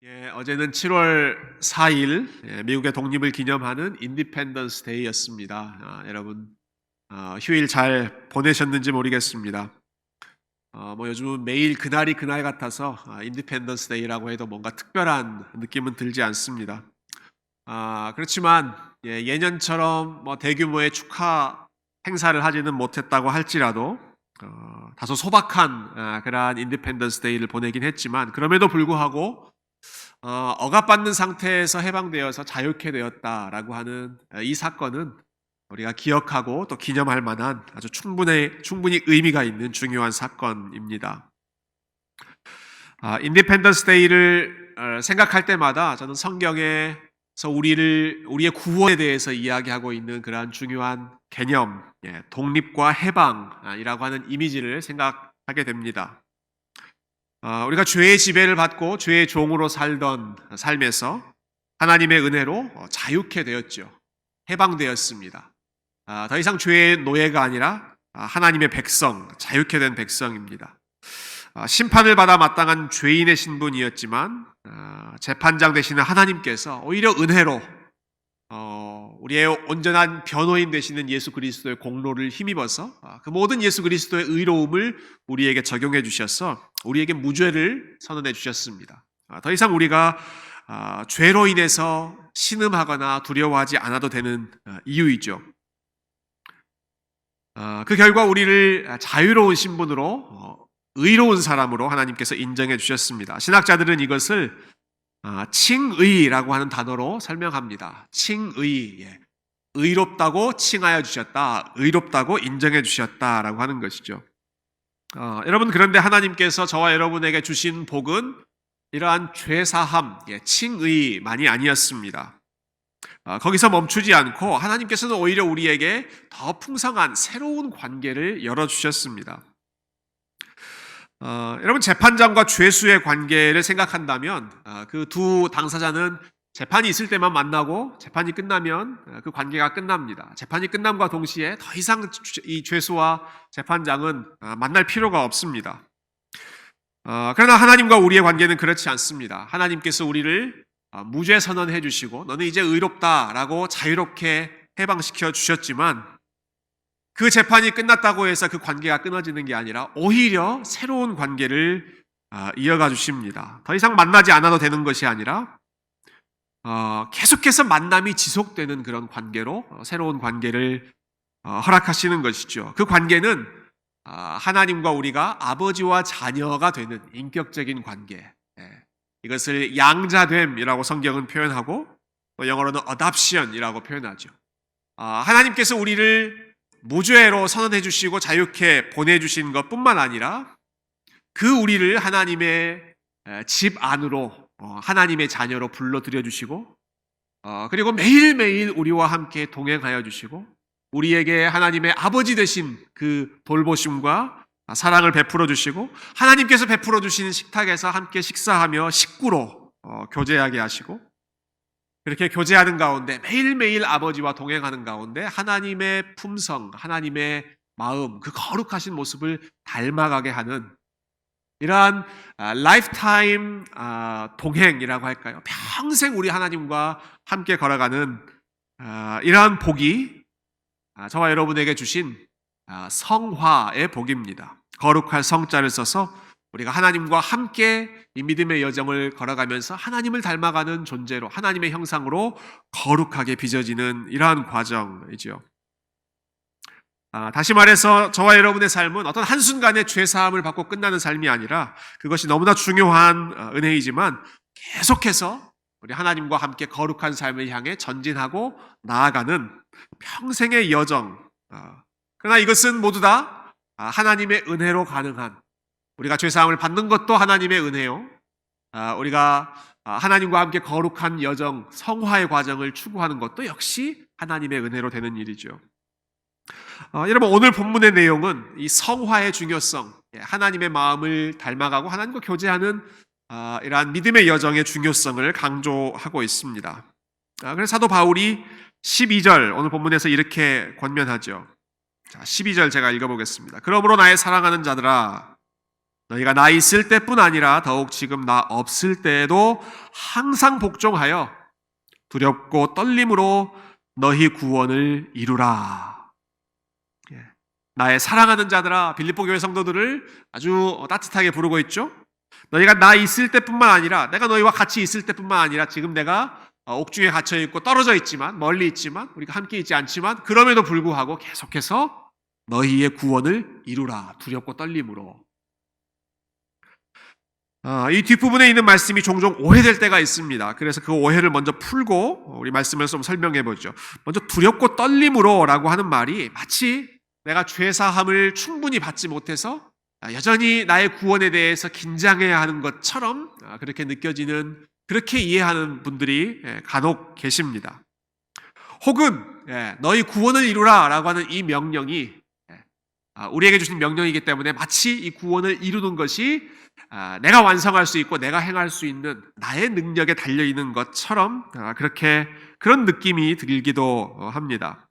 어제는 7월 4일 미국의 독립을 기념하는 인디펜던스 데이였습니다. 여러분 휴일 잘 보내셨는지 모르겠습니다. 요즘은 매일 그날이 그날 같아서 인디펜던스 데이라고 해도 뭔가 특별한 느낌은 들지 않습니다. 그렇지만 예년처럼 대규모의 축하 행사를 하지는 못했다고 할지라도 다소 소박한 그러한 인디펜던스 데이를 보내긴 했지만, 그럼에도 불구하고 억압받는 상태에서 해방되어서 자유케 되었다라고 하는 이 사건은 우리가 기억하고 또 기념할 만한 아주 충분히 의미가 있는 중요한 사건입니다. 인디펜던스 데이를 생각할 때마다 저는 성경에서 우리의 구원에 대해서 이야기하고 있는 그러한 중요한 개념, 독립과 해방이라고 하는 이미지를 생각하게 됩니다. 우리가 죄의 지배를 받고 죄의 종으로 살던 삶에서 하나님의 은혜로 자유케 되었죠. 해방되었습니다. 더 이상 죄의 노예가 아니라 하나님의 백성, 자유케 된 백성입니다. 심판을 받아 마땅한 죄인의 신분이었지만 재판장 되시는 하나님께서 오히려 은혜로 우리의 온전한 변호인 되시는 예수 그리스도의 공로를 힘입어서 그 모든 예수 그리스도의 의로움을 우리에게 적용해 주셔서 우리에게 무죄를 선언해 주셨습니다. 더 이상 우리가 죄로 인해서 신음하거나 두려워하지 않아도 되는 이유이죠. 그 결과 우리를 자유로운 신분으로 의로운 사람으로 하나님께서 인정해 주셨습니다. 신학자들은 이것을 칭의라고 하는 단어로 설명합니다. 칭의, 의롭다고 칭하여 주셨다, 의롭다고 인정해 주셨다라고 하는 것이죠. 여러분, 그런데 하나님께서 저와 여러분에게 주신 복은 이러한 죄사함, 칭의만이 아니었습니다. 거기서 멈추지 않고 하나님께서는 오히려 우리에게 더 풍성한 새로운 관계를 열어주셨습니다. 여러분, 재판장과 죄수의 관계를 생각한다면 그 두 당사자는 재판이 있을 때만 만나고 재판이 끝나면 그 관계가 끝납니다. 재판이 끝남과 동시에 더 이상 이 죄수와 재판장은 만날 필요가 없습니다. 그러나 하나님과 우리의 관계는 그렇지 않습니다. 하나님께서 우리를 무죄 선언해 주시고 너는 이제 의롭다라고 자유롭게 해방시켜 주셨지만, 그 재판이 끝났다고 해서 그 관계가 끊어지는 게 아니라 오히려 새로운 관계를 이어가 주십니다. 더 이상 만나지 않아도 되는 것이 아니라 계속해서 만남이 지속되는 그런 관계로 새로운 관계를 허락하시는 것이죠. 그 관계는 하나님과 우리가 아버지와 자녀가 되는 인격적인 관계, 이것을 양자됨이라고 성경은 표현하고 또 영어로는 adoption이라고 표현하죠. 하나님께서 우리를 무죄로 선언해 주시고 자유케 보내주신 것뿐만 아니라 그 우리를 하나님의 집 안으로 하나님의 자녀로 불러들여 주시고 그리고 매일매일 우리와 함께 동행하여 주시고 우리에게 하나님의 아버지 되신 그 돌보심과 사랑을 베풀어 주시고 하나님께서 베풀어 주시는 식탁에서 함께 식사하며 식구로 교제하게 하시고, 그렇게 교제하는 가운데 매일매일 아버지와 동행하는 가운데 하나님의 품성, 하나님의 마음, 그 거룩하신 모습을 닮아가게 하는 이러한 라이프타임 동행이라고 할까요? 평생 우리 하나님과 함께 걸어가는 이러한 복이 저와 여러분에게 주신 성화의 복입니다. 거룩할 성자를 써서 우리가 하나님과 함께 이 믿음의 여정을 걸어가면서 하나님을 닮아가는 존재로, 하나님의 형상으로 거룩하게 빚어지는 이러한 과정이죠. 다시 말해서 저와 여러분의 삶은 어떤 한순간의 죄사함을 받고 끝나는 삶이 아니라, 그것이 너무나 중요한 은혜이지만 계속해서 우리 하나님과 함께 거룩한 삶을 향해 전진하고 나아가는 평생의 여정. 그러나 이것은 모두 다 하나님의 은혜로 가능한, 우리가 죄사함을 받는 것도 하나님의 은혜요, 우리가 하나님과 함께 거룩한 여정, 성화의 과정을 추구하는 것도 역시 하나님의 은혜로 되는 일이죠. 여러분, 오늘 본문의 내용은 이 성화의 중요성, 하나님의 마음을 닮아가고 하나님과 교제하는 이러한 믿음의 여정의 중요성을 강조하고 있습니다. 그래서 사도 바울이 12절 오늘 본문에서 이렇게 권면하죠. 자, 12절 제가 읽어보겠습니다. 그러므로 나의 사랑하는 자들아, 너희가 나 있을 때뿐 아니라 더욱 지금 나 없을 때에도 항상 복종하여 두렵고 떨림으로 너희 구원을 이루라. 나의 사랑하는 자들아, 빌립보 교회 성도들을 아주 따뜻하게 부르고 있죠. 너희가 나 있을 때뿐만 아니라, 내가 너희와 같이 있을 때뿐만 아니라, 지금 내가 옥중에 갇혀 있고 떨어져 있지만, 멀리 있지만, 우리가 함께 있지 않지만, 그럼에도 불구하고 계속해서 너희의 구원을 이루라. 두렵고 떨림으로. 이 뒷부분에 있는 말씀이 종종 오해될 때가 있습니다. 그래서 그 오해를 먼저 풀고 우리 말씀을 좀 설명해 보죠. 먼저 두렵고 떨림으로 라고 하는 말이 마치 내가 죄사함을 충분히 받지 못해서 여전히 나의 구원에 대해서 긴장해야 하는 것처럼 그렇게 느껴지는, 그렇게 이해하는 분들이 간혹 계십니다. 혹은 너희 구원을 이루라 라고 하는 이 명령이 우리에게 주신 명령이기 때문에 마치 이 구원을 이루는 것이 내가 완성할 수 있고 내가 행할 수 있는 나의 능력에 달려있는 것처럼 그런 느낌이 들기도 합니다.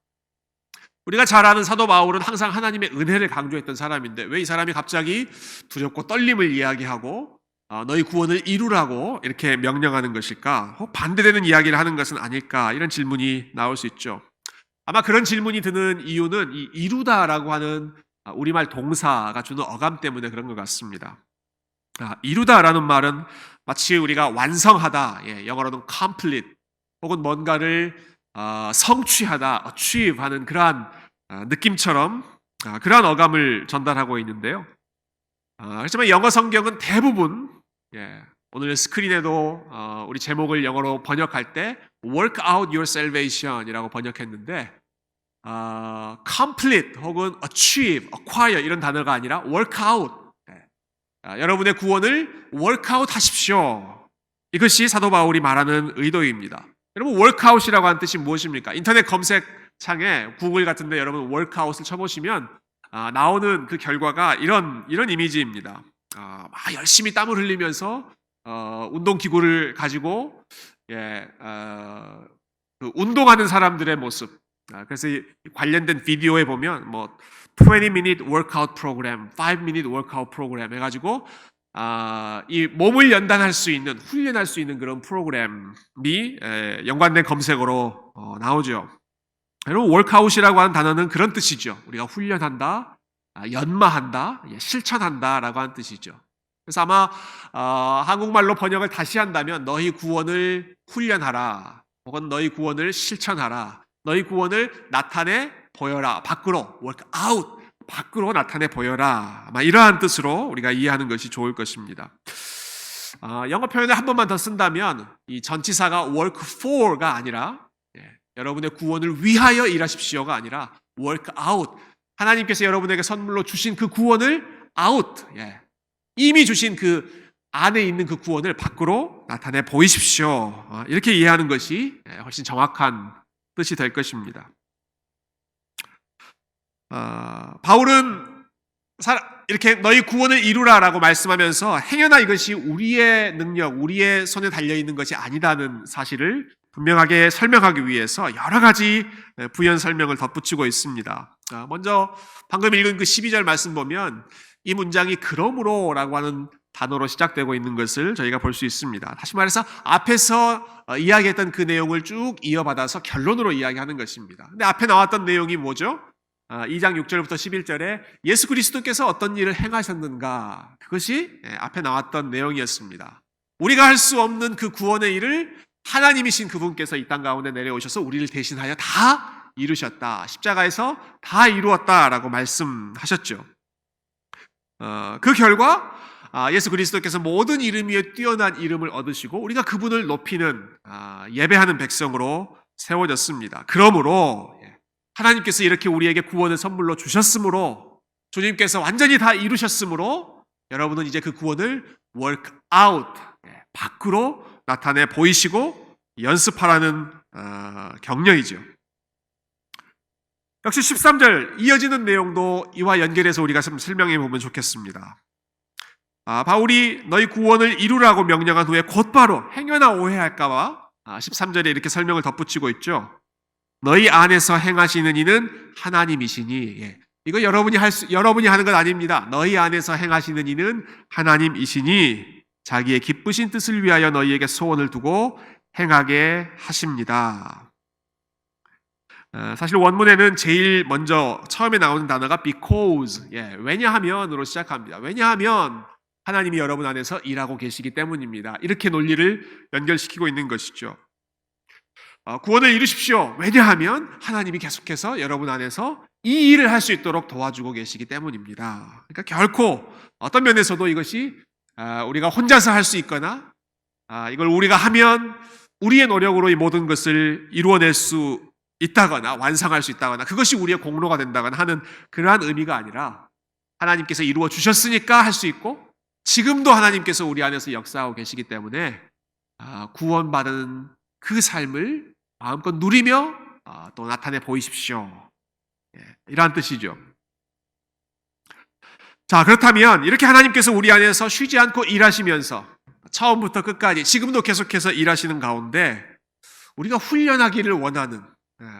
우리가 잘 아는 사도 바울은 항상 하나님의 은혜를 강조했던 사람인데 왜 이 사람이 갑자기 두렵고 떨림을 이야기하고 너희 구원을 이루라고 이렇게 명령하는 것일까? 혹 반대되는 이야기를 하는 것은 아닐까? 이런 질문이 나올 수 있죠. 아마 그런 질문이 드는 이유는 이 이루다라고 하는 우리말 동사가 주는 어감 때문에 그런 것 같습니다. 이루다라는 말은 마치 우리가 완성하다, 영어로는 complete, 혹은 뭔가를 성취하다, achieve 하는 그러한 느낌처럼 그러한 어감을 전달하고 있는데요. 하지만 영어 성경은 대부분 오늘 스크린에도 우리 제목을 영어로 번역할 때 work out your salvation 이라고 번역했는데 complete 혹은 achieve, acquire 이런 단어가 아니라 work out, 여러분의 구원을 work out 하십시오. 이것이 사도 바울이 말하는 의도입니다. 여러분 workout이라고 하는 뜻이 무엇입니까? 인터넷 검색창에 구글 같은 데 여러분 workout을 쳐보시면 나오는 그 결과가 이런 이미지입니다. 막 열심히 땀을 흘리면서 운동기구를 가지고 그 운동하는 사람들의 모습. 그래서 관련된 비디오에 보면 20-minute workout program, 5-minute workout program 해가지고 이 몸을 연단할 수 있는, 훈련할 수 있는 그런 프로그램이 연관된 검색어로 나오죠. 여러분 workout이라고 하는 단어는 그런 뜻이죠. 우리가 훈련한다, 연마한다, 실천한다 라고 하는 뜻이죠. 그래서 아마 한국말로 번역을 다시 한다면 너희 구원을 훈련하라, 혹은 너희 구원을 실천하라, 너희 구원을 나타내 보여라, 밖으로 work out, 밖으로 나타내 보여라, 아마 이러한 뜻으로 우리가 이해하는 것이 좋을 것입니다. 영어 표현을 한 번만 더 쓴다면 이 전치사가 work for가 아니라 여러분의 구원을 위하여 일하십시오가 아니라 work out, 하나님께서 여러분에게 선물로 주신 그 구원을 out, 이미 주신 그 안에 있는 그 구원을 밖으로 나타내 보이십시오. 이렇게 이해하는 것이 훨씬 정확한 뜻이 될 것입니다. 바울은 이렇게 너희 구원을 이루라라고 말씀하면서 행여나 이것이 우리의 능력, 우리의 손에 달려있는 것이 아니다는 사실을 분명하게 설명하기 위해서 여러 가지 부연 설명을 덧붙이고 있습니다. 먼저 방금 읽은 그 12절 말씀 보면 이 문장이 그러므로 라고 하는 단어로 시작되고 있는 것을 저희가 볼 수 있습니다. 다시 말해서 앞에서 이야기했던 그 내용을 쭉 이어받아서 결론으로 이야기하는 것입니다. 근데 앞에 나왔던 내용이 뭐죠? 2장 6절부터 11절에 예수 그리스도께서 어떤 일을 행하셨는가, 그것이 앞에 나왔던 내용이었습니다. 우리가 할 수 없는 그 구원의 일을 하나님이신 그분께서 이 땅 가운데 내려오셔서 우리를 대신하여 다 이루셨다, 십자가에서 다 이루었다라고 말씀하셨죠. 그 결과 예수 그리스도께서 모든 이름 위에 뛰어난 이름을 얻으시고 우리가 그분을 높이는 예배하는 백성으로 세워졌습니다. 그러므로 하나님께서 이렇게 우리에게 구원을 선물로 주셨으므로, 주님께서 완전히 다 이루셨으므로 여러분은 이제 그 구원을 work out, 밖으로 나타내 보이시고 연습하라는 격려이죠. 역시 13절 이어지는 내용도 이와 연결해서 우리가 좀 설명해 보면 좋겠습니다. 바울이 너희 구원을 이루라고 명령한 후에 곧바로 행여나 오해할까 봐 13절에 이렇게 설명을 덧붙이고 있죠. 너희 안에서 행하시는 이는 하나님이시니, 이거 여러분이 하는 건 아닙니다. 너희 안에서 행하시는 이는 하나님이시니 자기의 기쁘신 뜻을 위하여 너희에게 소원을 두고 행하게 하십니다. 사실 원문에는 제일 먼저 처음에 나오는 단어가 because, 왜냐하면으로 시작합니다. 왜냐하면 하나님이 여러분 안에서 일하고 계시기 때문입니다. 이렇게 논리를 연결시키고 있는 것이죠. 구원을 이루십시오. 왜냐하면 하나님이 계속해서 여러분 안에서 이 일을 할 수 있도록 도와주고 계시기 때문입니다. 그러니까 결코 어떤 면에서도 이것이 우리가 혼자서 할 수 있거나 이걸 우리가 하면 우리의 노력으로 이 모든 것을 이루어낼 수 있다거나 완성할 수 있다거나 그것이 우리의 공로가 된다거나 하는 그러한 의미가 아니라 하나님께서 이루어 주셨으니까 할 수 있고 지금도 하나님께서 우리 안에서 역사하고 계시기 때문에 구원받은 그 삶을 마음껏 누리며 또 나타내 보이십시오. 이러한 뜻이죠. 자, 그렇다면 이렇게 하나님께서 우리 안에서 쉬지 않고 일하시면서 처음부터 끝까지 지금도 계속해서 일하시는 가운데 우리가 훈련하기를 원하는,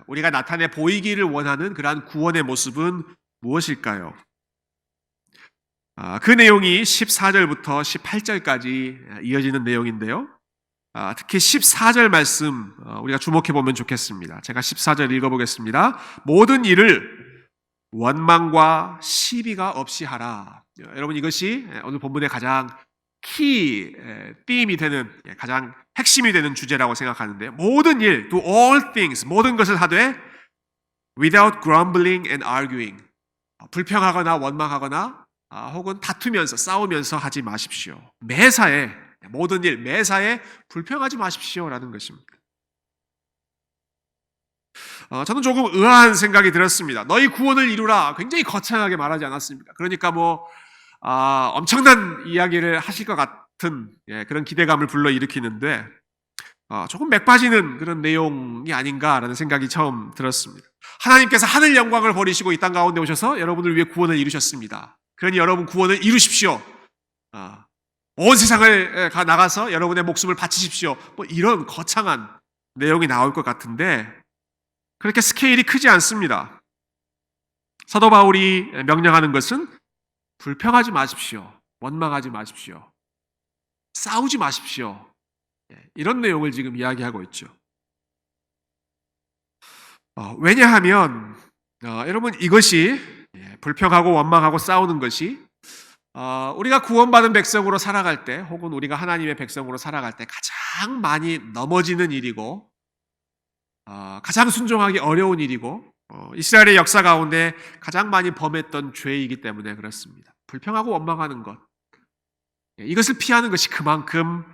우리가 나타내 보이기를 원하는 그러한 구원의 모습은 무엇일까요? 그 내용이 14절부터 18절까지 이어지는 내용인데요. 특히 14절 말씀 우리가 주목해 보면 좋겠습니다. 제가 14절 읽어보겠습니다. 모든 일을 원망과 시비가 없이 하라. 여러분 이것이 오늘 본문의 가장 띠임이 되는 가장 핵심이 되는 주제라고 생각하는데 모든 일, do all things, 모든 것을 하되 without grumbling and arguing, 불평하거나 원망하거나 혹은 다투면서 싸우면서 하지 마십시오. 매사에 모든 일, 매사에 불평하지 마십시오라는 것입니다. 저는 조금 의아한 생각이 들었습니다. 너희 구원을 이루라 굉장히 거창하게 말하지 않았습니까? 그러니까 엄청난 이야기를 하실 것 같은 그런 기대감을 불러일으키는데 조금 맥 빠지는 그런 내용이 아닌가라는 생각이 처음 들었습니다. 하나님께서 하늘 영광을 버리시고 이 땅 가운데 오셔서 여러분을 위해 구원을 이루셨습니다. 그러니 여러분 구원을 이루십시오. 온 세상을 나가서 여러분의 목숨을 바치십시오. 이런 거창한 내용이 나올 것 같은데 그렇게 스케일이 크지 않습니다. 사도 바울이 명령하는 것은 불평하지 마십시오. 원망하지 마십시오. 싸우지 마십시오. 이런 내용을 지금 이야기하고 있죠. 왜냐하면 여러분 이것이 불평하고 원망하고 싸우는 것이 우리가 구원받은 백성으로 살아갈 때 혹은 우리가 하나님의 백성으로 살아갈 때 가장 많이 넘어지는 일이고 가장 순종하기 어려운 일이고 이스라엘의 역사 가운데 가장 많이 범했던 죄이기 때문에 그렇습니다. 불평하고 원망하는 것, 이것을 피하는 것이 그만큼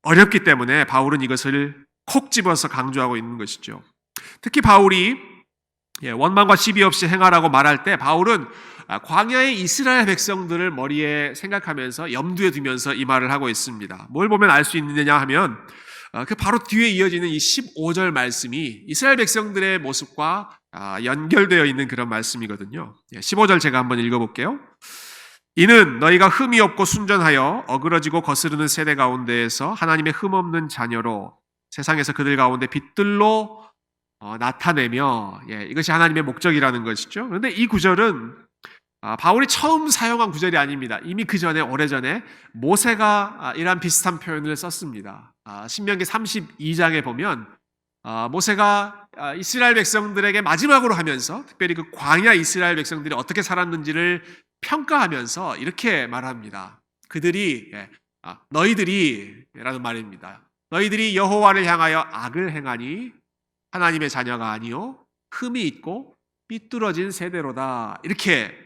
어렵기 때문에 바울은 이것을 콕 집어서 강조하고 있는 것이죠. 특히 바울이 원망과 시비 없이 행하라고 말할 때 바울은 광야의 이스라엘 백성들을 머리에 생각하면서 염두에 두면서 이 말을 하고 있습니다. 뭘 보면 알 수 있느냐 하면 그 바로 뒤에 이어지는 이 15절 말씀이 이스라엘 백성들의 모습과 연결되어 있는 그런 말씀이거든요. 15절 제가 한번 읽어볼게요. 이는 너희가 흠이 없고 순전하여 어그러지고 거스르는 세대 가운데에서 하나님의 흠 없는 자녀로 세상에서 그들 가운데 빛들로 나타내며, 이것이 하나님의 목적이라는 것이죠. 그런데 이 구절은 바울이 처음 사용한 구절이 아닙니다. 이미 그 전에 오래전에 모세가 이러한 비슷한 표현을 썼습니다. 신명기 32장에 보면 모세가 이스라엘 백성들에게 마지막으로 하면서 특별히 그 광야 이스라엘 백성들이 어떻게 살았는지를 평가하면서 이렇게 말합니다. 그들이 너희들이 라는 말입니다. 너희들이 여호와를 향하여 악을 행하니 하나님의 자녀가 아니요 흠이 있고 삐뚤어진 세대로다. 이렇게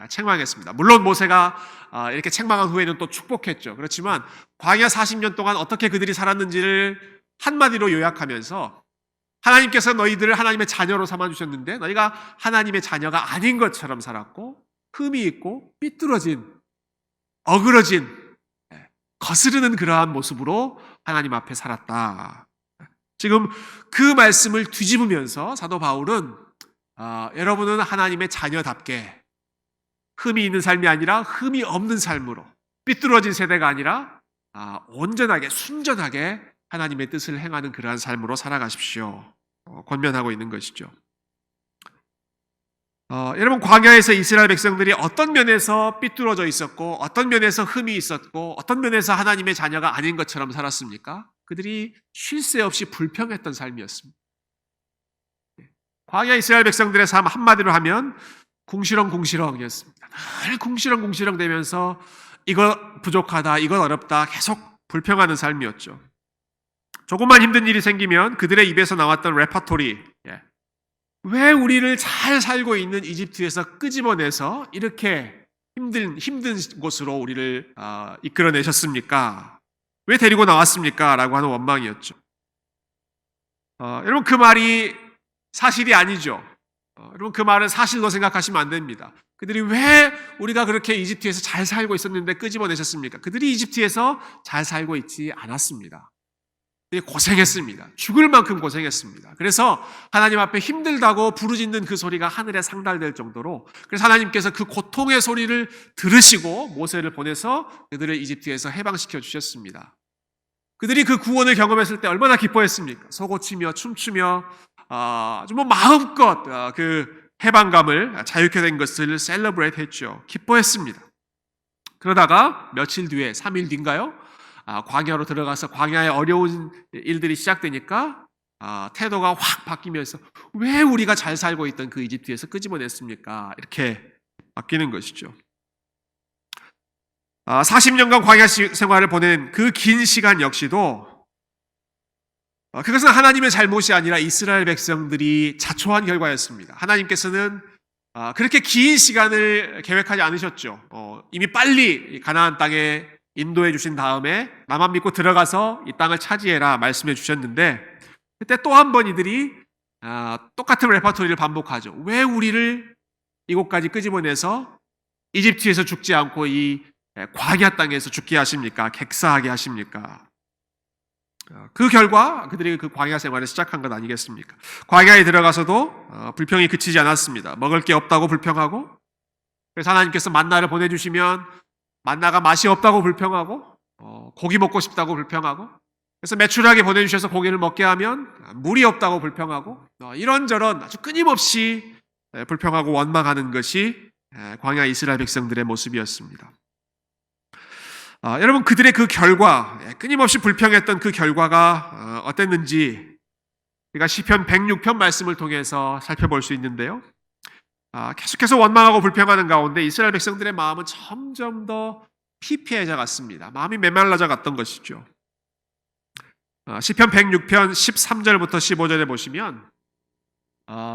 책망했습니다. 물론 모세가 이렇게 책망한 후에는 또 축복했죠. 그렇지만 광야 40년 동안 어떻게 그들이 살았는지를 한마디로 요약하면서 하나님께서 너희들을 하나님의 자녀로 삼아주셨는데 너희가 하나님의 자녀가 아닌 것처럼 살았고 흠이 있고 삐뚤어진, 어그러진, 거스르는 그러한 모습으로 하나님 앞에 살았다. 지금 그 말씀을 뒤집으면서 사도 바울은 여러분은 하나님의 자녀답게 흠이 있는 삶이 아니라 흠이 없는 삶으로, 삐뚤어진 세대가 아니라 온전하게 순전하게 하나님의 뜻을 행하는 그러한 삶으로 살아가십시오. 권면하고 있는 것이죠. 여러분, 광야에서 이스라엘 백성들이 어떤 면에서 삐뚤어져 있었고, 어떤 면에서 흠이 있었고, 어떤 면에서 하나님의 자녀가 아닌 것처럼 살았습니까? 그들이 쉴 새 없이 불평했던 삶이었습니다. 광야 이스라엘 백성들의 삶 한마디로 하면 궁시렁궁시렁이었습니다. 늘 궁시렁궁시렁 되면서 이거 부족하다, 이건 어렵다 계속 불평하는 삶이었죠. 조금만 힘든 일이 생기면 그들의 입에서 나왔던 레퍼토리, 왜 우리를 잘 살고 있는 이집트에서 끄집어내서 이렇게 힘든 곳으로 우리를 이끌어내셨습니까? 왜 데리고 나왔습니까? 라고 하는 원망이었죠. 여러분, 그 말이 사실이 아니죠. 여러분, 그 말은 사실로 생각하시면 안 됩니다. 그들이 왜 우리가 그렇게 이집트에서 잘 살고 있었는데 끄집어내셨습니까? 그들이 이집트에서 잘 살고 있지 않았습니다. 고생했습니다. 죽을 만큼 고생했습니다. 그래서 하나님 앞에 힘들다고 부르짖는 그 소리가 하늘에 상달될 정도로, 그래서 하나님께서 그 고통의 소리를 들으시고 모세를 보내서 그들을 이집트에서 해방시켜 주셨습니다. 그들이 그 구원을 경험했을 때 얼마나 기뻐했습니까? 소고치며 춤추며 아주 마음껏 그 해방감을, 자유케 된 것을 셀러브레이트 했죠. 기뻐했습니다. 그러다가 며칠 뒤에, 3일 뒤인가요? 광야로 들어가서 광야의 어려운 일들이 시작되니까 태도가 확 바뀌면서 왜 우리가 잘 살고 있던 그 이집트에서 끄집어냈습니까? 이렇게 바뀌는 것이죠. 40년간 광야 생활을 보낸 그 긴 시간 역시도 그것은 하나님의 잘못이 아니라 이스라엘 백성들이 자초한 결과였습니다. 하나님께서는 그렇게 긴 시간을 계획하지 않으셨죠. 이미 빨리 가나안 땅에 인도해 주신 다음에 나만 믿고 들어가서 이 땅을 차지해라 말씀해 주셨는데, 그때 또 한 번 이들이 똑같은 레퍼토리를 반복하죠. 왜 우리를 이곳까지 끄집어내서 이집트에서 죽지 않고 이 광야 땅에서 죽게 하십니까? 객사하게 하십니까? 그 결과 그들이 그 광야 생활을 시작한 것 아니겠습니까? 광야에 들어가서도 불평이 그치지 않았습니다. 먹을 게 없다고 불평하고, 그래서 하나님께서 만나를 보내주시면 만나가 맛이 없다고 불평하고, 고기 먹고 싶다고 불평하고, 그래서 메추라기 보내주셔서 고기를 먹게 하면 물이 없다고 불평하고, 이런저런 아주 끊임없이 불평하고 원망하는 것이 광야 이스라엘 백성들의 모습이었습니다. 여러분, 그들의 그 결과, 끊임없이 불평했던 그 결과가 어땠는지 우리가 시편 106편 말씀을 통해서 살펴볼 수 있는데요. 계속해서 원망하고 불평하는 가운데 이스라엘 백성들의 마음은 점점 더 피폐해져 갔습니다. 마음이 메말라져 갔던 것이죠. 시편 106편 13절부터 15절에 보시면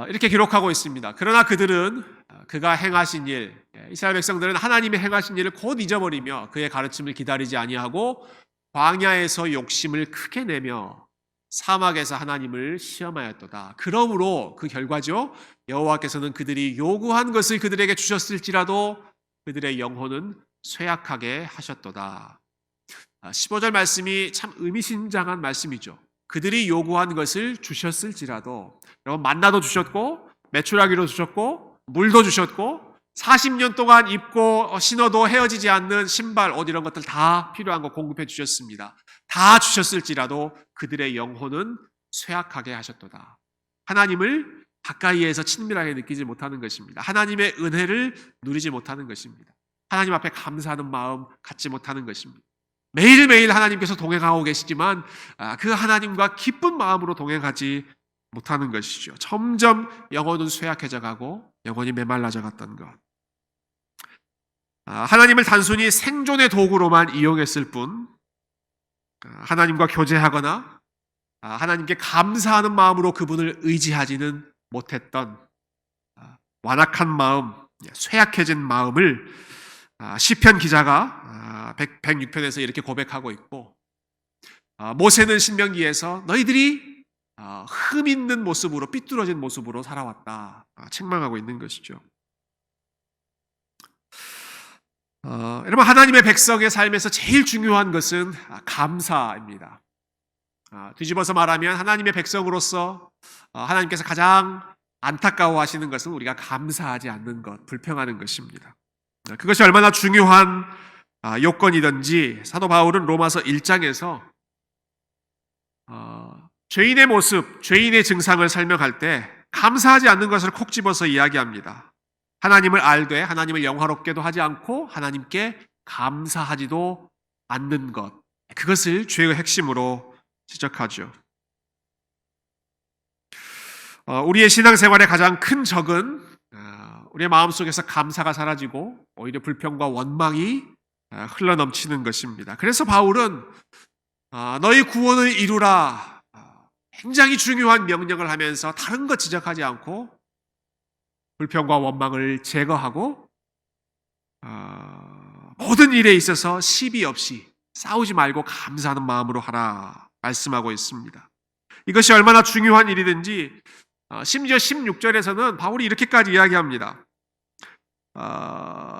이렇게 기록하고 있습니다. 그러나 그들은 그가 행하신 일, 이스라엘 백성들은 하나님의 행하신 일을 곧 잊어버리며 그의 가르침을 기다리지 아니하고 광야에서 욕심을 크게 내며 사막에서 하나님을 시험하였도다. 그러므로 그 결과죠. 여호와께서는 그들이 요구한 것을 그들에게 주셨을지라도 그들의 영혼은 쇠약하게 하셨도다. 15절 말씀이 참 의미심장한 말씀이죠. 그들이 요구한 것을 주셨을지라도, 여러분, 만나도 주셨고 메추라기로 주셨고 물도 주셨고 40년 동안 입고 신어도 헤어지지 않는 신발, 옷 이런 것들 다 필요한 거 공급해 주셨습니다. 다 주셨을지라도 그들의 영혼은 쇠약하게 하셨도다. 하나님을 가까이에서 친밀하게 느끼지 못하는 것입니다. 하나님의 은혜를 누리지 못하는 것입니다. 하나님 앞에 감사하는 마음 갖지 못하는 것입니다. 매일매일 하나님께서 동행하고 계시지만 그 하나님과 기쁜 마음으로 동행하지 못하는 것이죠. 점점 영혼은 쇠약해져 가고 영혼이 메말라져 갔던 것. 하나님을 단순히 생존의 도구로만 이용했을 뿐, 하나님과 교제하거나 하나님께 감사하는 마음으로 그분을 의지하지는 못했던 완악한 마음, 쇠약해진 마음을 시편 기자가 106편에서 이렇게 고백하고 있고, 모세는 신명기에서 너희들이 흠 있는 모습으로, 삐뚤어진 모습으로 살아왔다 책망하고 있는 것이죠. 여러분, 하나님의 백성의 삶에서 제일 중요한 것은 감사입니다. 뒤집어서 말하면 하나님의 백성으로서 하나님께서 가장 안타까워하시는 것은 우리가 감사하지 않는 것, 불평하는 것입니다. 그것이 얼마나 중요한 요건이든지 사도 바울은 로마서 1장에서 죄인의 모습, 죄인의 증상을 설명할 때 감사하지 않는 것을 콕 집어서 이야기합니다. 하나님을 알되 하나님을 영화롭게도 하지 않고 하나님께 감사하지도 않는 것, 그것을 죄의 핵심으로 지적하죠. 우리의 신앙생활의 가장 큰 적은 우리의 마음속에서 감사가 사라지고 오히려 불평과 원망이 흘러넘치는 것입니다. 그래서 바울은 너희 구원을 이루라, 굉장히 중요한 명령을 하면서 다른 것 지적하지 않고 불평과 원망을 제거하고 모든 일에 있어서 시비 없이 싸우지 말고 감사하는 마음으로 하라 말씀하고 있습니다. 이것이 얼마나 중요한 일이든지 심지어 16절에서는 바울이 이렇게까지 이야기합니다.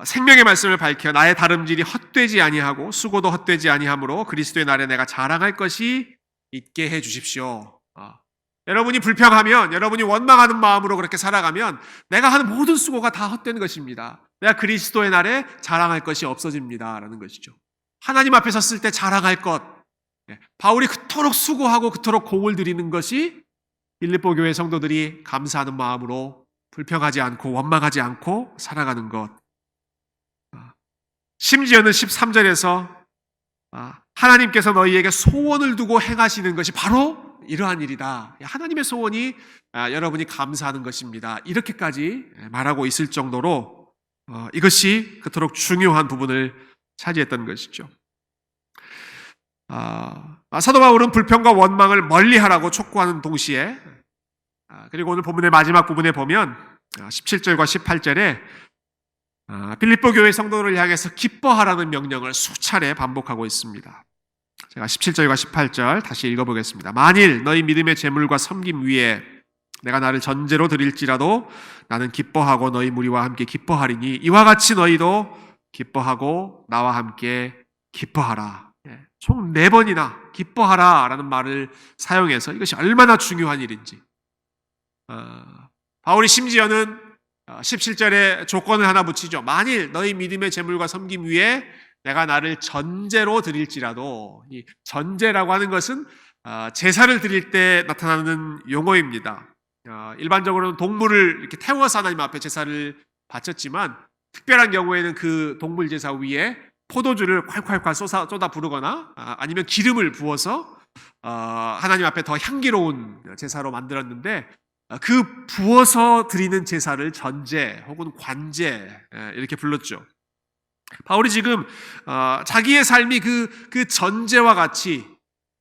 생명의 말씀을 밝혀 나의 다름질이 헛되지 아니하고 수고도 헛되지 아니하므로 그리스도의 날에 내가 자랑할 것이 있게 해 주십시오. 여러분이 불평하면, 여러분이 원망하는 마음으로 그렇게 살아가면 내가 하는 모든 수고가 다 헛된 것입니다. 내가 그리스도의 날에 자랑할 것이 없어집니다 라는 것이죠. 하나님 앞에 섰을 때 자랑할 것, 바울이 그토록 수고하고 그토록 공을 들이는 것이 빌립보 교회 성도들이 감사하는 마음으로 불평하지 않고 원망하지 않고 살아가는 것. 심지어는 13절에서 하나님께서 너희에게 소원을 두고 행하시는 것이 바로 이러한 일이다. 하나님의 소원이 여러분이 감사하는 것입니다. 이렇게까지 말하고 있을 정도로 이것이 그토록 중요한 부분을 차지했던 것이죠. 사도 바울은 불평과 원망을 멀리하라고 촉구하는 동시에 그리고 오늘 본문의 마지막 부분에 보면 17절과 18절에 빌립보 교회 성도를 향해서 기뻐하라는 명령을 수차례 반복하고 있습니다. 제가 17절과 18절 다시 읽어보겠습니다. 만일 너희 믿음의 재물과 섬김 위에 내가 나를 전제로 드릴지라도 나는 기뻐하고 너희 무리와 함께 기뻐하리니 이와 같이 너희도 기뻐하고 나와 함께 기뻐하라. 총 4번이나 기뻐하라 라는 말을 사용해서 이것이 얼마나 중요한 일인지, 바울이 심지어는 17절에 조건을 하나 붙이죠. 만일 너희 믿음의 재물과 섬김 위에 내가 나를 전제로 드릴지라도, 이 전제라고 하는 것은 제사를 드릴 때 나타나는 용어입니다. 일반적으로는 동물을 이렇게 태워서 하나님 앞에 제사를 바쳤지만 특별한 경우에는 그 동물 제사 위에 포도주를 콸콸콸 쏟아 부르거나 아니면 기름을 부어서 하나님 앞에 더 향기로운 제사로 만들었는데, 그 부어서 드리는 제사를 전제 혹은 관제 이렇게 불렀죠. 바울이 지금 자기의 삶이 그 전제와 같이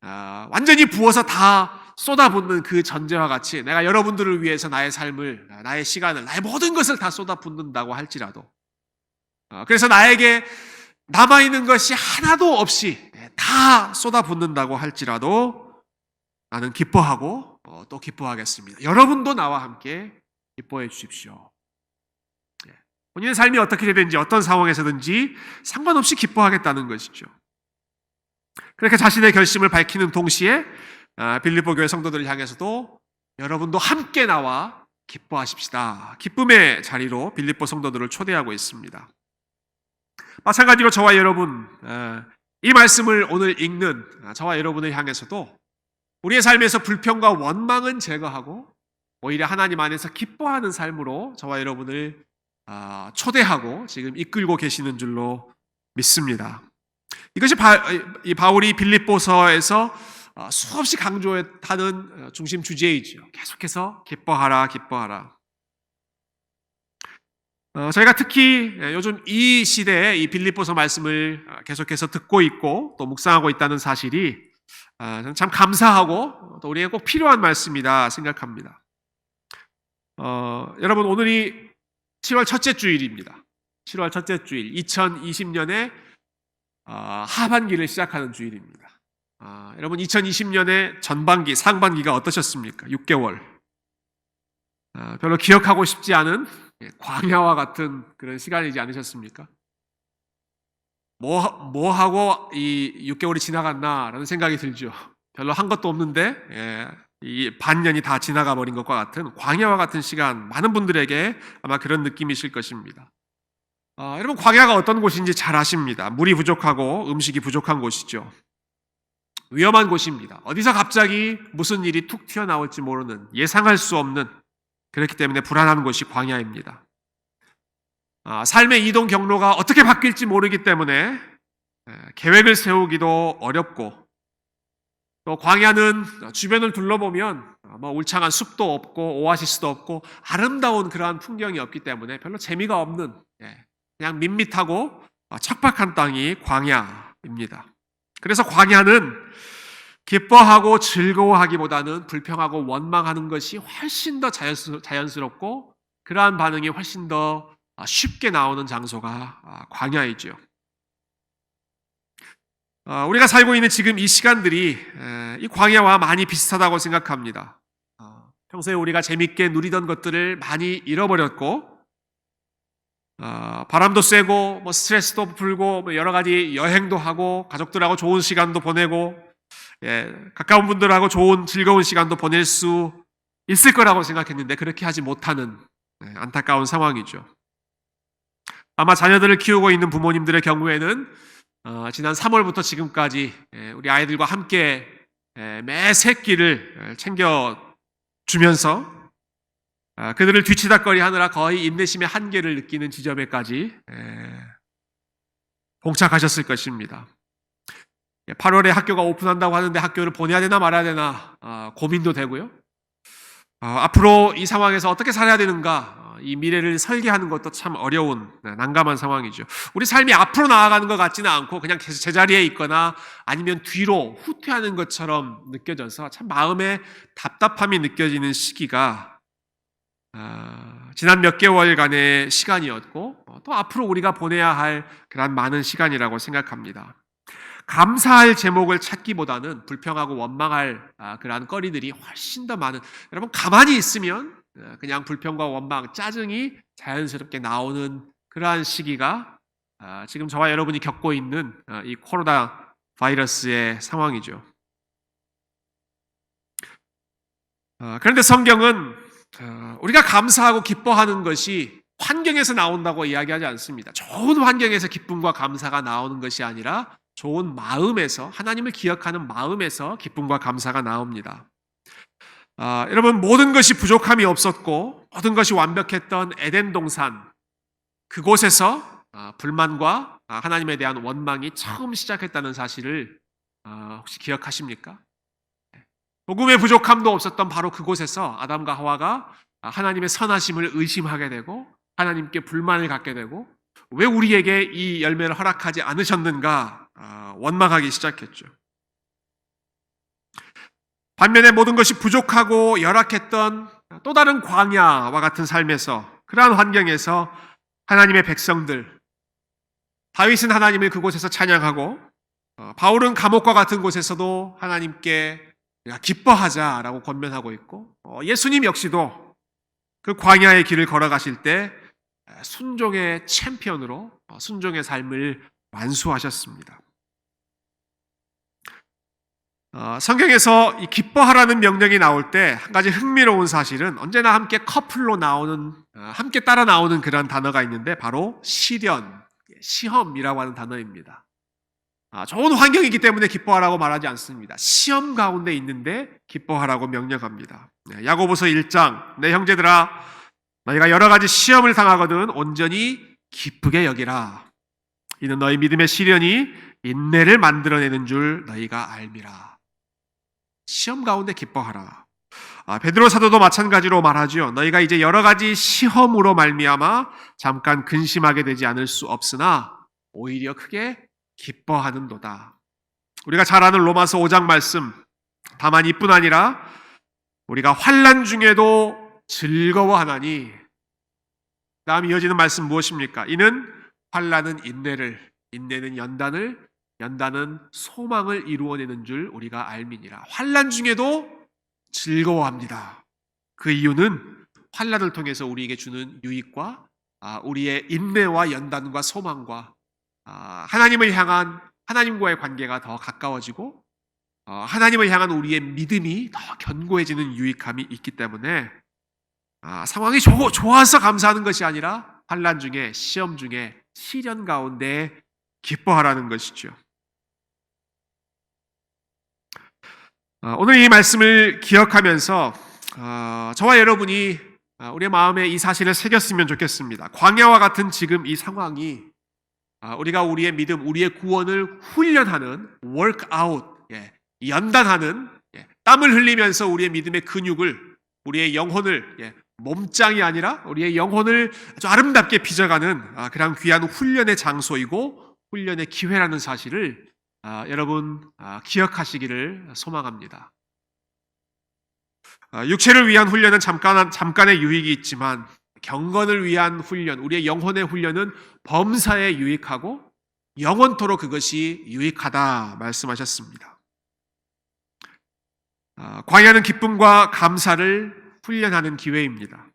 완전히 부어서 다 쏟아붓는 그 전제와 같이 내가 여러분들을 위해서 나의 삶을, 나의 시간을, 나의 모든 것을 다 쏟아붓는다고 할지라도, 그래서 나에게 남아있는 것이 하나도 없이 다 쏟아붓는다고 할지라도 나는 기뻐하고 또 기뻐하겠습니다. 여러분도 나와 함께 기뻐해 주십시오. 본인의 삶이 어떻게 되든지 어떤 상황에서든지 상관없이 기뻐하겠다는 것이죠. 그렇게 자신의 결심을 밝히는 동시에 빌립보 교회 성도들을 향해서도 여러분도 함께 나와 기뻐하십시다. 기쁨의 자리로 빌립보 성도들을 초대하고 있습니다. 마찬가지로 저와 여러분, 이 말씀을 오늘 읽는 저와 여러분을 향해서도 우리의 삶에서 불평과 원망은 제거하고 오히려 하나님 안에서 기뻐하는 삶으로 저와 여러분을 초대하고 지금 이끌고 계시는 줄로 믿습니다. 이것이 바울이 빌립보서에서 수없이 강조하는 중심 주제이죠. 계속해서 기뻐하라, 기뻐하라. 저희가 특히 요즘 이 시대에 이 빌립보서 말씀을 계속해서 듣고 있고 또 묵상하고 있다는 사실이 참 감사하고 또 우리에게 꼭 필요한 말씀이다 생각합니다. 여러분, 오늘이 7월 첫째 주일입니다. 7월 첫째 주일, 2020년의 하반기를 시작하는 주일입니다. 여러분, 2020년의 전반기, 상반기가 어떠셨습니까? 6개월. 별로 기억하고 싶지 않은 광야와 같은 그런 시간이지 않으셨습니까? 뭐 하고 이 6개월이 지나갔나라는 생각이 들죠. 별로 한 것도 없는데 이 반년이 다 지나가 버린 것과 같은 광야와 같은 시간, 많은 분들에게 아마 그런 느낌이실 것입니다. 여러분, 광야가 어떤 곳인지 잘 아십니다. 물이 부족하고 음식이 부족한 곳이죠. 위험한 곳입니다. 어디서 갑자기 무슨 일이 툭 튀어나올지 모르는, 예상할 수 없는, 그렇기 때문에 불안한 곳이 광야입니다. 삶의 이동 경로가 어떻게 바뀔지 모르기 때문에 계획을 세우기도 어렵고, 또 광야는 주변을 둘러보면 뭐 울창한 숲도 없고 오아시스도 없고 아름다운 그러한 풍경이 없기 때문에 별로 재미가 없는, 그냥 밋밋하고 척박한 땅이 광야입니다. 그래서 광야는 기뻐하고 즐거워하기보다는 불평하고 원망하는 것이 훨씬 더 자연스럽고, 그러한 반응이 훨씬 더 쉽게 나오는 장소가 광야이죠. 우리가 살고 있는 지금 이 시간들이 이 광야와 많이 비슷하다고 생각합니다. 평소에 우리가 재밌게 누리던 것들을 많이 잃어버렸고, 바람도 쐬고 뭐 스트레스도 풀고 뭐 여러 가지 여행도 하고 가족들하고 좋은 시간도 보내고, 가까운 분들하고 좋은 즐거운 시간도 보낼 수 있을 거라고 생각했는데 그렇게 하지 못하는 안타까운 상황이죠. 아마 자녀들을 키우고 있는 부모님들의 경우에는 지난 3월부터 지금까지 우리 아이들과 함께 매 새끼를 챙겨주면서 그들을 뒤치다꺼리 하느라 거의 인내심의 한계를 느끼는 지점에까지 봉착하셨을 것입니다. 8월에 학교가 오픈한다고 하는데 학교를 보내야 되나 말아야 되나 고민도 되고요. 앞으로 이 상황에서 어떻게 살아야 되는가, 이 미래를 설계하는 것도 참 어려운 난감한 상황이죠. 우리 삶이 앞으로 나아가는 것 같지는 않고 그냥 계속 제자리에 있거나 아니면 뒤로 후퇴하는 것처럼 느껴져서 참 마음에 답답함이 느껴지는 시기가 지난 몇 개월간의 시간이었고, 또 앞으로 우리가 보내야 할 그런 많은 시간이라고 생각합니다. 감사할 제목을 찾기보다는 불평하고 원망할 그러한 거리들이 훨씬 더 많은, 여러분 가만히 있으면 그냥 불평과 원망, 짜증이 자연스럽게 나오는 그러한 시기가 지금 저와 여러분이 겪고 있는 이 코로나 바이러스의 상황이죠. 그런데 성경은 우리가 감사하고 기뻐하는 것이 환경에서 나온다고 이야기하지 않습니다. 좋은 환경에서 기쁨과 감사가 나오는 것이 아니라 좋은 마음에서, 하나님을 기억하는 마음에서 기쁨과 감사가 나옵니다. 여러분, 모든 것이 부족함이 없었고 모든 것이 완벽했던 에덴 동산, 그곳에서 불만과 하나님에 대한 원망이 처음 시작했다는 사실을 혹시 기억하십니까? 조금의 부족함도 없었던 바로 그곳에서 아담과 하와가 하나님의 선하심을 의심하게 되고 하나님께 불만을 갖게 되고, 왜 우리에게 이 열매를 허락하지 않으셨는가 원망하기 시작했죠. 반면에 모든 것이 부족하고 열악했던 또 다른 광야와 같은 삶에서, 그러한 환경에서 하나님의 백성들, 다윗은 하나님을 그곳에서 찬양하고 바울은 감옥과 같은 곳에서도 하나님께 기뻐하자라고 권면하고 있고, 예수님 역시도 그 광야의 길을 걸어가실 때 순종의 챔피언으로 순종의 삶을 완수하셨습니다. 성경에서 이 기뻐하라는 명령이 나올 때 한 가지 흥미로운 사실은 언제나 함께 커플로 나오는, 함께 따라 나오는 그런 단어가 있는데 바로 시련, 시험이라고 하는 단어입니다. 좋은 환경이기 때문에 기뻐하라고 말하지 않습니다. 시험 가운데 있는데 기뻐하라고 명령합니다. 야고보서 1장, 내 형제들아 너희가 여러 가지 시험을 당하거든 온전히 기쁘게 여기라. 이는 너희 믿음의 시련이 인내를 만들어내는 줄 너희가 알미라. 시험 가운데 기뻐하라. 베드로 사도도 마찬가지로 말하죠. 너희가 이제 여러 가지 시험으로 말미암아 잠깐 근심하게 되지 않을 수 없으나 오히려 크게 기뻐하는도다. 우리가 잘 아는 로마서 5장 말씀, 다만 이뿐 아니라 우리가 환난 중에도 즐거워하나니, 다음 이어지는 말씀 무엇입니까? 이는 환난은 인내를, 인내는 연단을, 연단은 소망을 이루어내는 줄 우리가 알미니라. 환난 중에도 즐거워합니다. 그 이유는 환난을 통해서 우리에게 주는 유익과 우리의 인내와 연단과 소망과 하나님을 향한, 하나님과의 관계가 더 가까워지고 하나님을 향한 우리의 믿음이 더 견고해지는 유익함이 있기 때문에 상황이 좋아서 감사하는 것이 아니라 환난 중에, 시험 중에, 시련 가운데 기뻐하라는 것이죠. 오늘 이 말씀을 기억하면서 저와 여러분이 우리의 마음에 이 사실을 새겼으면 좋겠습니다. 광야와 같은 지금 이 상황이 우리가 우리의 믿음, 우리의 구원을 훈련하는 work out, 연단하는, 땀을 흘리면서 우리의 믿음의 근육을, 우리의 영혼을, 몸짱이 아니라 우리의 영혼을 아주 아름답게 빚어가는 그런 귀한 훈련의 장소이고 훈련의 기회라는 사실을 여러분 기억하시기를 소망합니다. 육체를 위한 훈련은 잠깐의 유익이 있지만 경건을 위한 훈련, 우리의 영혼의 훈련은 범사에 유익하고 영원토록 그것이 유익하다 말씀하셨습니다. 광야는 기쁨과 감사를 훈련하는 기회입니다.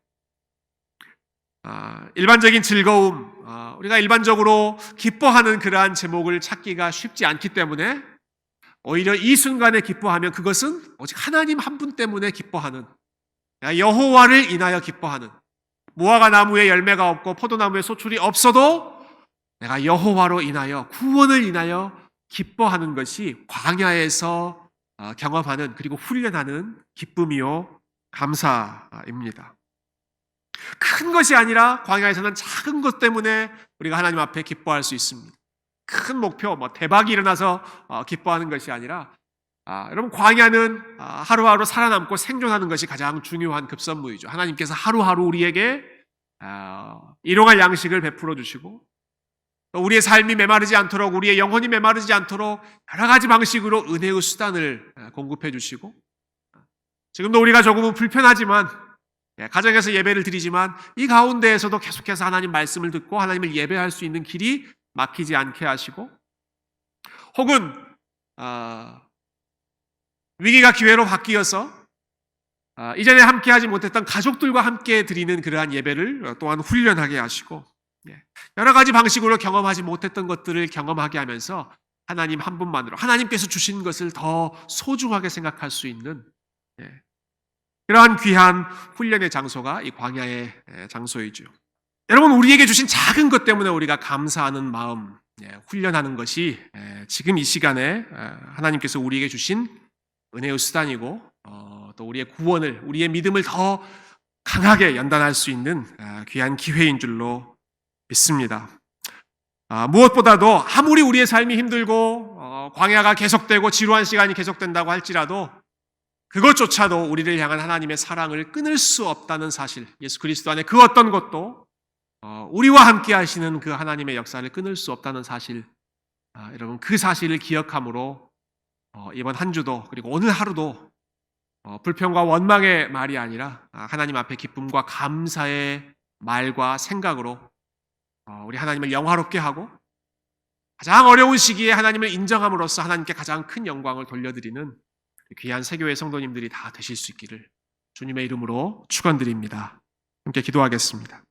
일반적인 즐거움, 우리가 일반적으로 기뻐하는 그러한 제목을 찾기가 쉽지 않기 때문에 오히려 이 순간에 기뻐하면 그것은 오직 하나님 한 분 때문에 기뻐하는, 여호와를 인하여 기뻐하는, 무화과 나무에 열매가 없고 포도나무에 소출이 없어도 내가 여호와로 인하여, 구원을 인하여 기뻐하는 것이 광야에서 경험하는, 그리고 훈련하는 기쁨이요 감사입니다. 큰 것이 아니라 광야에서는 작은 것 때문에 우리가 하나님 앞에 기뻐할 수 있습니다. 큰 목표, 대박이 일어나서 기뻐하는 것이 아니라 여러분, 광야는 하루하루 살아남고 생존하는 것이 가장 중요한 급선무이죠. 하나님께서 하루하루 우리에게 일용할 양식을 베풀어 주시고 또 우리의 삶이 메마르지 않도록, 우리의 영혼이 메마르지 않도록 여러 가지 방식으로 은혜의 수단을 공급해 주시고, 지금도 우리가 조금은 불편하지만 가정에서 예배를 드리지만 이 가운데에서도 계속해서 하나님 말씀을 듣고 하나님을 예배할 수 있는 길이 막히지 않게 하시고, 혹은 위기가 기회로 바뀌어서 이전에 함께 하지 못했던 가족들과 함께 드리는 그러한 예배를 또한 훈련하게 하시고, 여러 가지 방식으로 경험하지 못했던 것들을 경험하게 하면서 하나님 한 분만으로, 하나님께서 주신 것을 더 소중하게 생각할 수 있는 그러한 귀한 훈련의 장소가 이 광야의 장소이죠. 여러분, 우리에게 주신 작은 것 때문에 우리가 감사하는 마음 훈련하는 것이 지금 이 시간에 하나님께서 우리에게 주신 은혜의 수단이고, 또 우리의 구원을, 우리의 믿음을 더 강하게 연단할 수 있는 귀한 기회인 줄로 믿습니다. 무엇보다도 아무리 우리의 삶이 힘들고 광야가 계속되고 지루한 시간이 계속된다고 할지라도 그것조차도 우리를 향한 하나님의 사랑을 끊을 수 없다는 사실, 예수 그리스도 안에 그 어떤 것도 우리와 함께 하시는 그 하나님의 역사를 끊을 수 없다는 사실, 여러분 그 사실을 기억함으로 이번 한 주도, 그리고 오늘 하루도 불평과 원망의 말이 아니라 하나님 앞에 기쁨과 감사의 말과 생각으로 우리 하나님을 영화롭게 하고 가장 어려운 시기에 하나님을 인정함으로써 하나님께 가장 큰 영광을 돌려드리는 귀한 새교회 성도님들이 다 되실 수 있기를 주님의 이름으로 축원드립니다. 함께 기도하겠습니다.